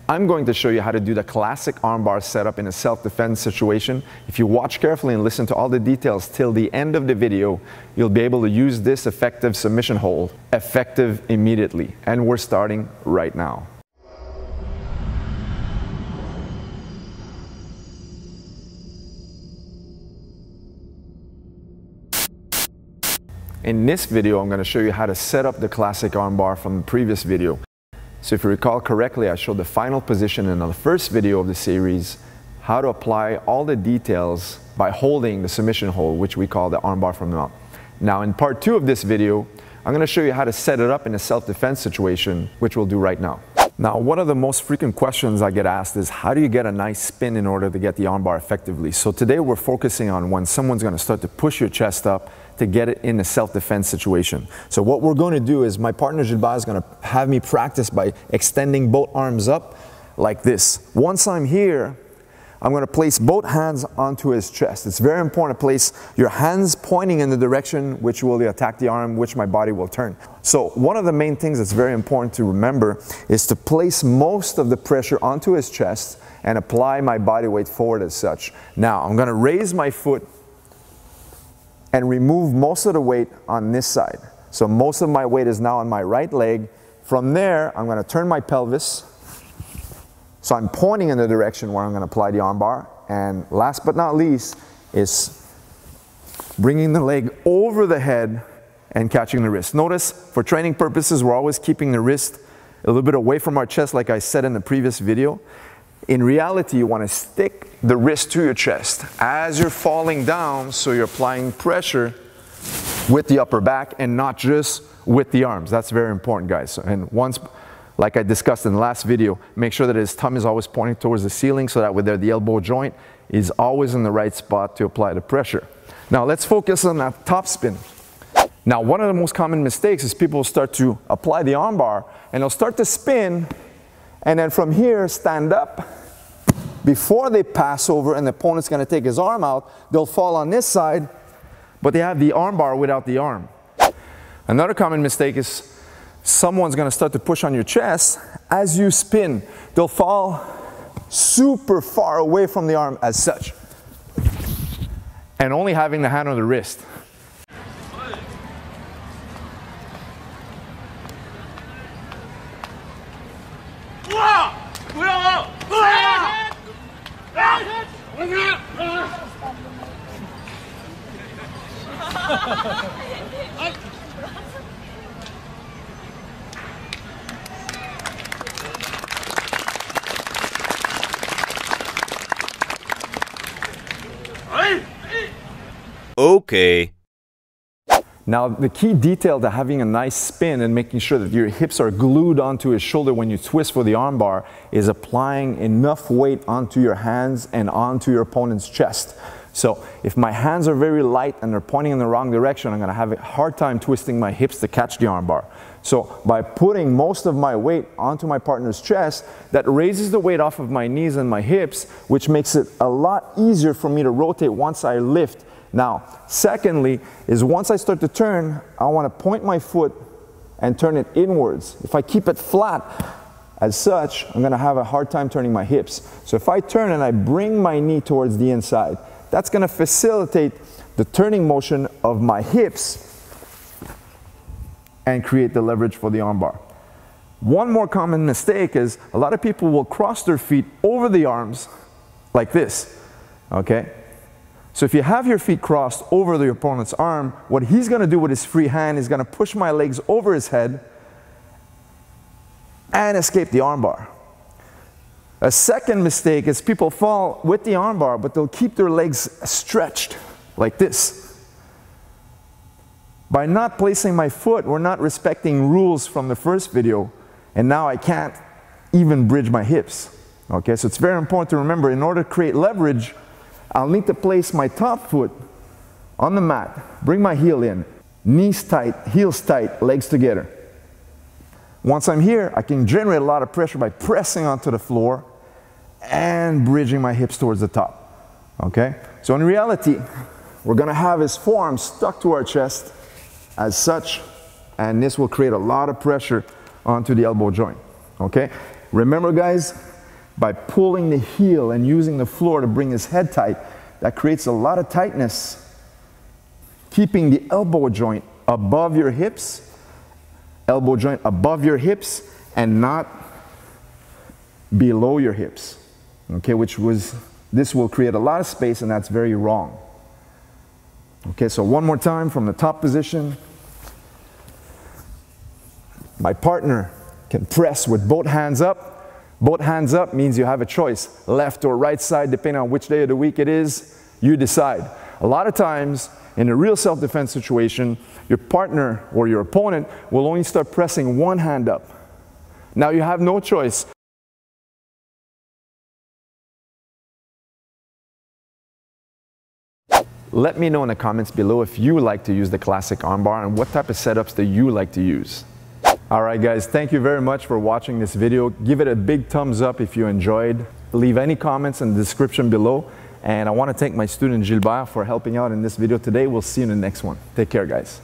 I'm going to show you how to do the classic armbar setup in a self-defense situation. If you watch carefully and listen to all the details till the end of the video, you'll be able to use this effective submission hold, effective immediately. And we're starting right now. In this video, I'm going to show you how to set up the classic armbar from the previous video. So if you recall correctly, I showed the final position in the first video of the series, how to apply all the details by holding the submission hold, which we call the armbar from the mount. Now in part 2 of this video, I'm going to show you how to set it up in a self-defense situation, which we'll do right now. Now, one of the most frequent questions I get asked is, how do you get a nice spin in order to get the armbar effectively? So today we're focusing on when someone's going to start to push your chest up to get it in a self-defense situation. So what we're going to do is my partner Gilbert is going to have me practice by extending both arms up like this. Once I'm here, I'm going to place both hands onto his chest. It's very important to place your hands pointing in the direction which will attack the arm, which my body will turn. So one of the main things that's very important to remember is to place most of the pressure onto his chest and apply my body weight forward as such. Now I'm going to raise my foot and remove most of the weight on this side. So most of my weight is now on my right leg. From there, I'm going to turn my pelvis. So I'm pointing in the direction where I'm going to apply the armbar. And last but not least is bringing the leg over the head and catching the wrist. Notice, for training purposes, we're always keeping the wrist a little bit away from our chest, like I said in the previous video. In reality, you want to stick the wrist to your chest as you're falling down, so you're applying pressure with the upper back and not just with the arms. That's very important, guys. And once, like I discussed in the last video, make sure that his thumb is always pointing towards the ceiling, so that with the elbow joint is always in the right spot to apply the pressure. Now let's focus on that top spin. Now one of the most common mistakes is people start to apply the armbar and they'll start to spin, and then from here stand up. Before they pass over and the opponent's going to take his arm out, they'll fall on this side, but they have the armbar without the arm. Another common mistake is someone's going to start to push on your chest. As you spin, they'll fall super far away from the arm as such, and only having the hand on the wrist. Okay. Now the key detail to having a nice spin and making sure that your hips are glued onto his shoulder when you twist for the armbar is applying enough weight onto your hands and onto your opponent's chest. So if my hands are very light and they're pointing in the wrong direction, I'm going to have a hard time twisting my hips to catch the armbar. So by putting most of my weight onto my partner's chest, that raises the weight off of my knees and my hips, which makes it a lot easier for me to rotate once I lift. Now, secondly, is once I start to turn, I want to point my foot and turn it inwards. If I keep it flat as such, I'm going to have a hard time turning my hips. So if I turn and I bring my knee towards the inside, that's going to facilitate the turning motion of my hips and create the leverage for the armbar. One more common mistake is a lot of people will cross their feet over the arms like this, okay? So if you have your feet crossed over the opponent's arm, what he's going to do with his free hand is going to push my legs over his head and escape the armbar. A second mistake is people fall with the armbar, but they'll keep their legs stretched like this. By not placing my foot, we're not respecting rules from the first video, and now I can't even bridge my hips. Okay, so it's very important to remember, in order to create leverage, I'll need to place my top foot on the mat, bring my heel in, knees tight, heels tight, legs together. Once I'm here, I can generate a lot of pressure by pressing onto the floor and bridging my hips towards the top. Okay? So in reality, we're going to have his forearms stuck to our chest as such, and this will create a lot of pressure onto the elbow joint. Okay? Remember, guys, by pulling the heel and using the floor to bring his head tight. That creates a lot of tightness. Keeping the elbow joint above your hips, and not below your hips. Okay, this will create a lot of space, and that's very wrong. Okay, so one more time from the top position. My partner can press with both hands up. Both hands up means you have a choice, left or right side, depending on which day of the week it is, you decide. A lot of times, in a real self-defense situation, your partner or your opponent will only start pressing one hand up. Now you have no choice. Let me know in the comments below if you like to use the classic armbar and what type of setups that you like to use. Alright guys, thank you very much for watching this video. Give it a big thumbs up if you enjoyed. Leave any comments in the description below. And I want to thank my student Gilbert for helping out in this video today. We'll see you in the next one. Take care guys.